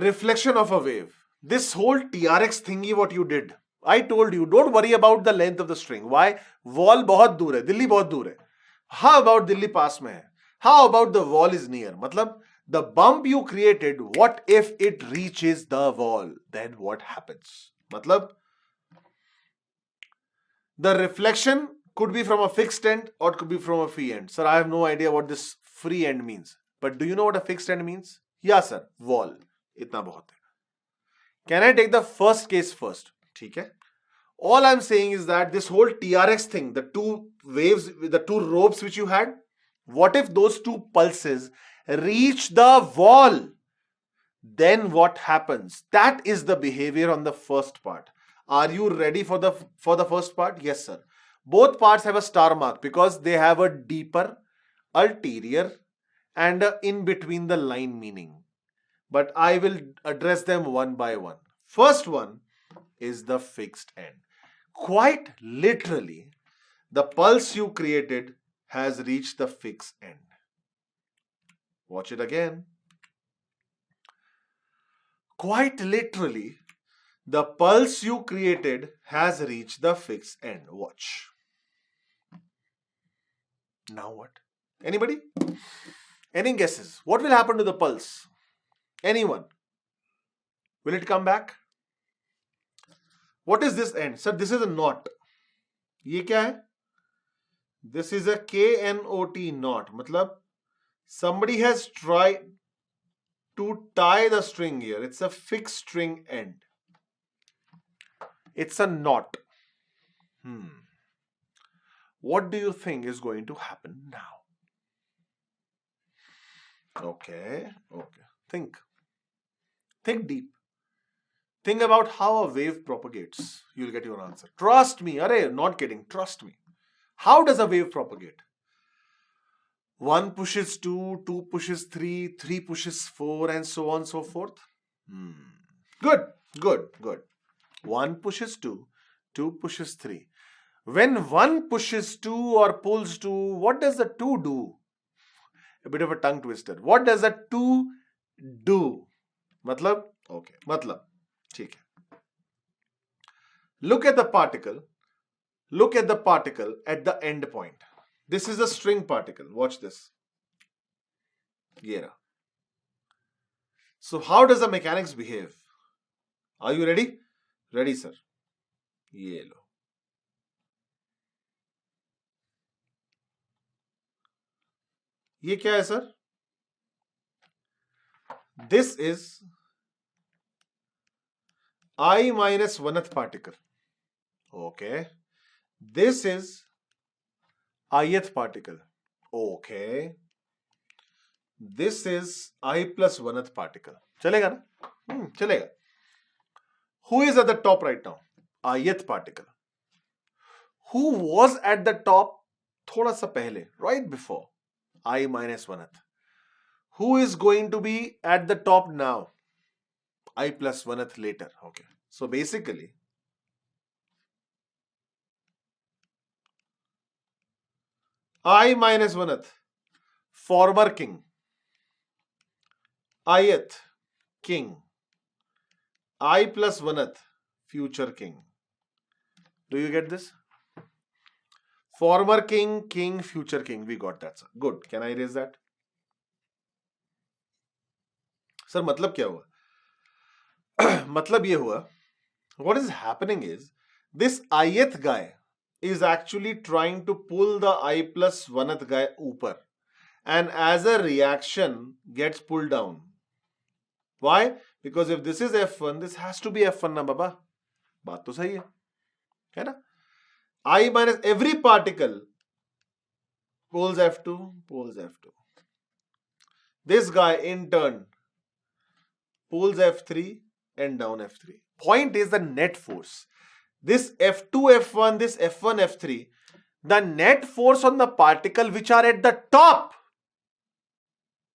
reflection of a wave. This whole TRX thingy what you did, I told you don't worry about the length of the string. Why? Wall बहुत दूर है, दिल्ली बहुत दूर है. How about Delhi पास में है? How about the wall is near? मतलब the bump you created, what if it reaches the wall? Then what happens? मतलब the reflection could be from a fixed end or it could be from a free end. Sir, I have no idea what this free end means. But do you know what a fixed end means? Yeah, sir. Wall. इतना बहुत है. Can I take the first case first? ठीक है. All I'm saying is that this whole TRX thing, the two waves, the two ropes which you had, what if those two pulses reach the wall? Then what happens? That is the behavior on the first part. Are you ready for the first part? Yes, sir. Both parts have a star mark because they have a deeper, ulterior, and a in between the line meaning. But I will address them one by one. First one is the fixed end. Quite literally, the pulse you created has reached the fixed end. Watch it again. Quite literally, the pulse you created has reached the fixed end. Watch. Now what? Anybody? Any guesses? What will happen to the pulse? Anyone? Will it come back? What is this end? Sir, this is a knot. ये क्या है? This is a KNOT knot. मतलब somebody has tried to tie the string here. It's a fixed string end. It's a knot. What do you think is going to happen now? Okay. Think deep. Think about how a wave propagates. You'll get your answer. Trust me. Arey, not kidding. Trust me. How does a wave propagate? 1 pushes 2, 2 pushes 3, 3 pushes 4, and so on and so forth. Good. 1 pushes 2, 2 pushes 3. When 1 pushes 2 or pulls 2, what does the 2 do? A bit of a tongue twister. What does the 2 do? Matlab? Okay. Matlab. ठीक है. Look at the particle. Look at the particle at the end point. This is a string particle. Watch this. ये रहा. So how does the mechanics behave? Are you ready? Ready, sir. ये लो. ये क्या है, sir? This is I minus 1th particle. Okay. This is ith particle. Okay. This is I plus 1th particle. चलेगा ना? चलेगा. Who is at the top right now? ith particle. Who was at the top थोड़ा सा पहले, right before? I minus 1th. Who is going to be at the top now? I plus 1th later. Okay. So basically, I minus 1th, former king. Ith, king. I plus 1th, future king. Do you get this? Former king, king, future king. We got that, sir. Good. Can I erase that? Sir, मतलब क्या हुआ? मतलब ये हुआ, what is happening is this ith guy is actually trying to pull the I plus 1th guy ऊपर, and as a reaction gets pulled down. Why? Because if this is F1, this has to be F1 ना बाबा. बात तो सही है ना? I minus every particle pulls F2, pulls F2. This guy in turn pulls F3 and down F3. Point is the net force. This F2, F1, this F1, F3, the net force on the particle which are at the top,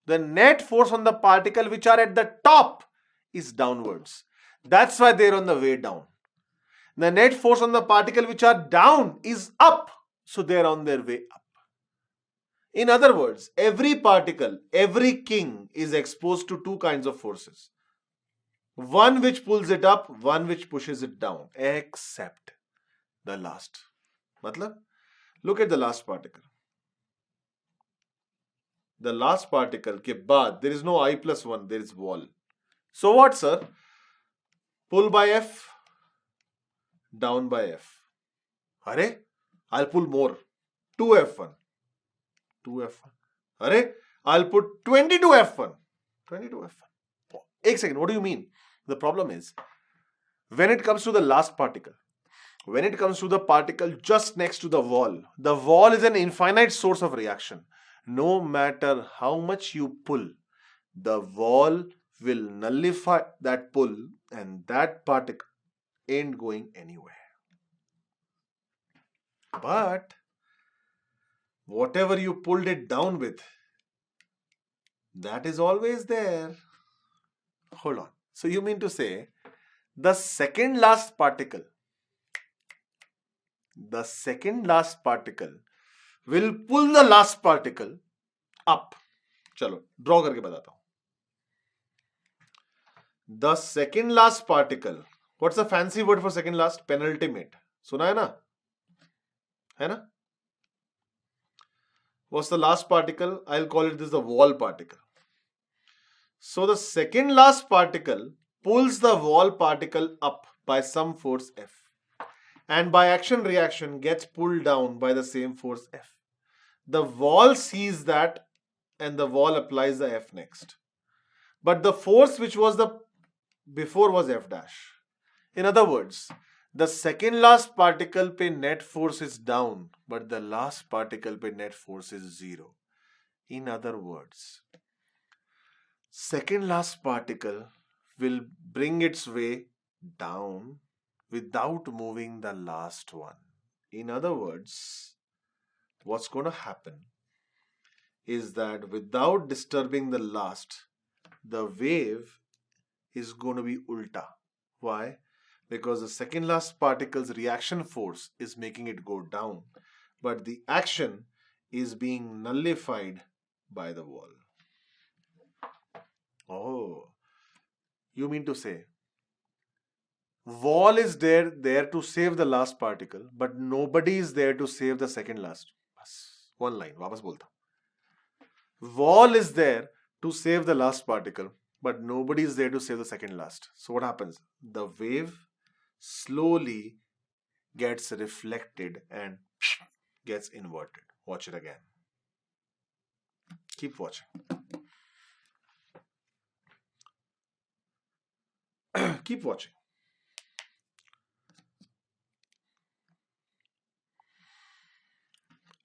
the net force on the particle which are at the top is downwards. That's why they're on the way down. The net force on the particle which are down is up. So they're on their way up. In other words, every particle, every king is exposed to two kinds of forces. one which pulls it up, one which pushes it down, except the last. Matlab, look at the last particle. The last particle ke baad, there is no I plus 1, there is wall. So what, sir? Pull by F, down by F. Arey, I'll pull more. 2F1. 2F1. Arey, I'll put 22F1. 22F1. Ek second, what do you mean? The problem is, when it comes to the last particle, when it comes to the particle just next to the wall is an infinite source of reaction. No matter how much you pull, the wall will nullify that pull and that particle ain't going anywhere. But whatever you pulled it down with, that is always there. Hold on. So you mean to say the second last particle will pull the last particle up. चलो draw करके बताता हूं. The second last particle, what's the fancy word for second last? Penultimate. सुना है ना? है ना? What's the last particle? I'll call it this the wall particle. So the second last particle pulls the wall particle up by some force F, and by action reaction gets pulled down by the same force F. The wall sees that and the wall applies the F next. But the force which was the before was F dash. In other words, the second last particle pe net force is down, but the last particle pe net force is 0. In other words, second last particle will bring its way down without moving the last one. In other words, what's going to happen is that without disturbing the last, the wave is going to be ulta. Why? Because the second last particle's reaction force is making it go down, but the action is being nullified by the wall. Oh, you mean to say wall is there to save the last particle, but nobody is there to save the second last. One line, वापस बोलता. Wall is there to save the last particle, but nobody is there to save the second last. So what happens? The wave slowly gets reflected and gets inverted. Watch it again. Keep watching. Keep watching.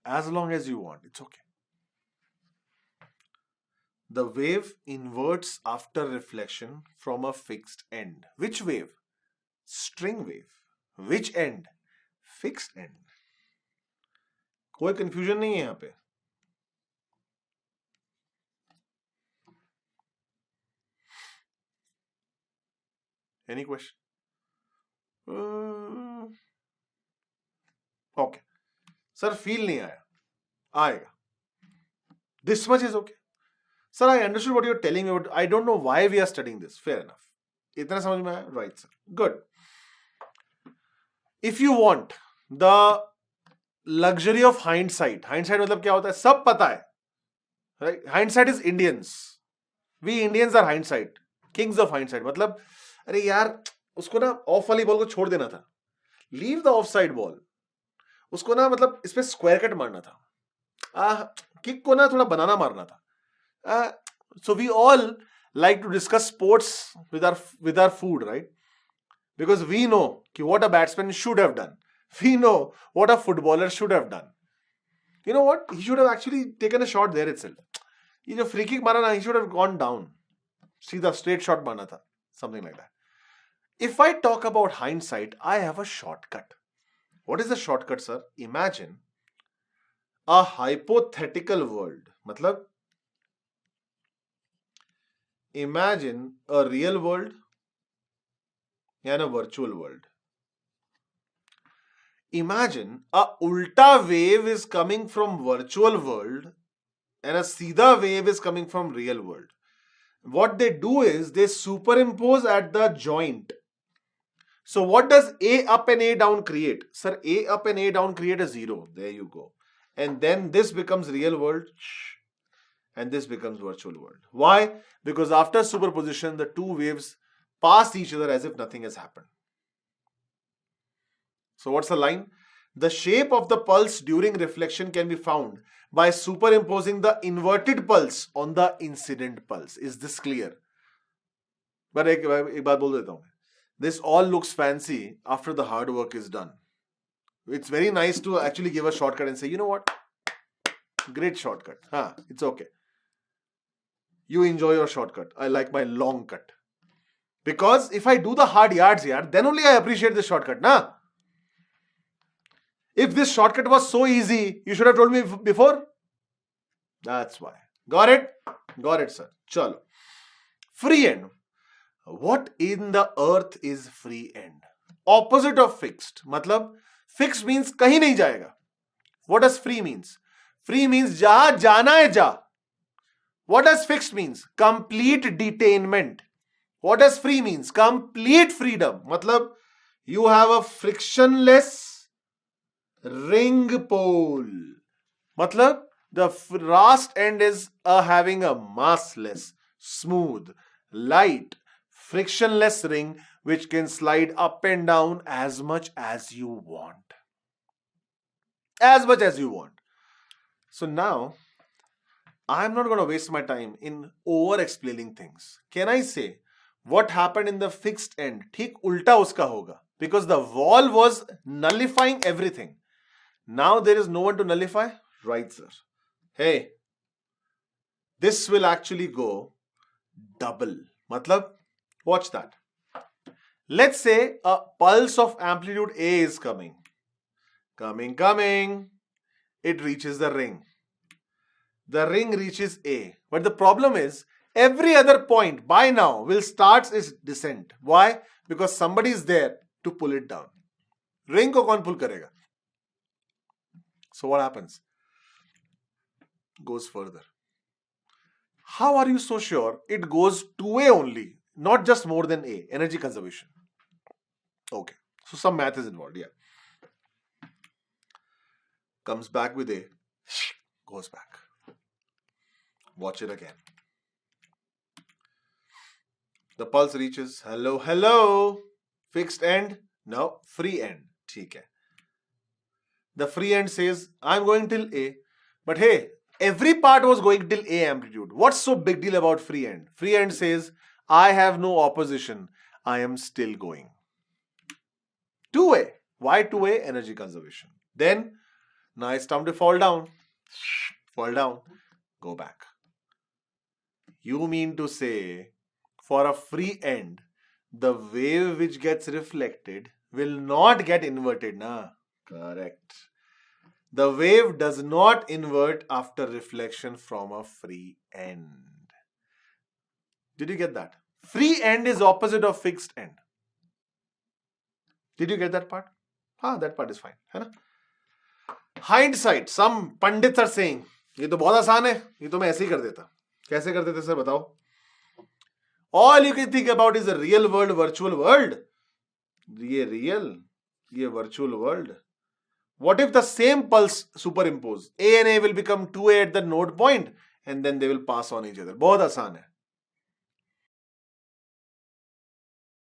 As long as you want, it's okay. The wave inverts after reflection from a fixed end. Which wave? String wave. Which end? Fixed end. कोई confusion नहीं है यहाँ पे. Any question? Okay. Sir, feel नहीं आया. आएगा. This much is okay. Sir, I understood what you're telling me, but I don't know why we are studying this. Fair enough. इतना समझ में आया? Right, sir. Good. If you want the luxury of hindsight मतलब क्या होता है? सब पता है. Right? Hindsight is Indians. We Indians are hindsight. Kings of hindsight. मतलब अरे यार उसको ना ऑफ वाली बॉल को छोड़ देना था. Leave the offside ball. उसको ना मतलब इस पे स्क्वायर कट मारना था. किक को ना थोड़ा बनाना मारना था. So we all like to discuss sports with our food, right? Because we know what a batsman should have done. We know what a footballer should have done. You know what? He should have actually taken a shot there itself. He जो free kick मारा ना, he should have gone down. सीधा straight shot मारना था. Something like that. If I talk about hindsight, I have a shortcut. What is the shortcut, sir? Imagine a hypothetical world. मतलब imagine a real world and a virtual world. Imagine a ulta wave is coming from virtual world and a seedha wave is coming from real world. what they do is they superimpose at the joint. So what does A up and A down create? Sir, A up and A down create a 0. There you go. And then this becomes real world and this becomes virtual world. Why? Because after superposition, the two waves pass each other as if nothing has happened. So what's the line? The shape of the pulse during reflection can be found by superimposing the inverted pulse on the incident pulse. Is this clear? But ek baat bol deta hu. This all looks fancy after the hard work is done. It's very nice to actually give a shortcut and say, you know what? Great shortcut. It's okay. You enjoy your shortcut. I like my long cut. Because if I do the hard yards here, then only I appreciate the shortcut, na? If this shortcut was so easy, you should have told me before. That's why. Got it? Got it, sir. Chalo. Free end. What in the earth is free end? Opposite of fixed. Matlab, fixed means kahin nahi jayega. What does free means? Free means jahan jana hai ja. What does fixed means? Complete detainment. What does free means? Complete freedom. Matlab, you have a frictionless ring pole. Matlab, the last end is having a massless, smooth, light, frictionless ring which can slide up and down as much as you want. As much as you want. So now, I'm not going to waste my time in over-explaining things. Can I say what happened in the fixed end? ठीक उल्टा उसका होगा. Because the wall was nullifying everything. Now there is no one to nullify? Right, sir. Hey, this will actually go double. Matlab, watch that. Let's say a pulse of amplitude A is coming. Coming. It reaches the ring. The ring reaches A. But the problem is, every other point by now will start its descent. Why? Because somebody is there to pull it down. Ring ko kaun pull karega? So what happens? Goes further. How are you so sure it goes to A only, not just more than A? Energy conservation. Okay. So some math is involved. Yeah. Comes back with A. Goes back. Watch it again. The pulse reaches. Hello. Fixed end? No. Free end. ठीक है. The free end says, I'm going till A. But hey, every part was going till A amplitude. What's so big deal about free end? Free end says, I have no opposition. I am still going. 2A. Why 2A? Energy conservation. Then, now it's time to fall down. Fall down. Go back. You mean to say, for a free end, the wave which gets reflected will not get inverted, na? Correct. The wave does not invert after reflection from a free end. Did you get that? Free end is opposite of fixed end. Did you get that part? That part is fine. है ना? Hindsight, some pandits are saying, ये तो बहुत आसान है, ये तो मैं ऐसे ही कर देता. कैसे कर देते सर बताओ? All you can think about is a real world, virtual world. ये real, ये virtual world. What if the same pulse superimpose? A and A will become 2A at the node point and then they will pass on each other. बहुत आसान है.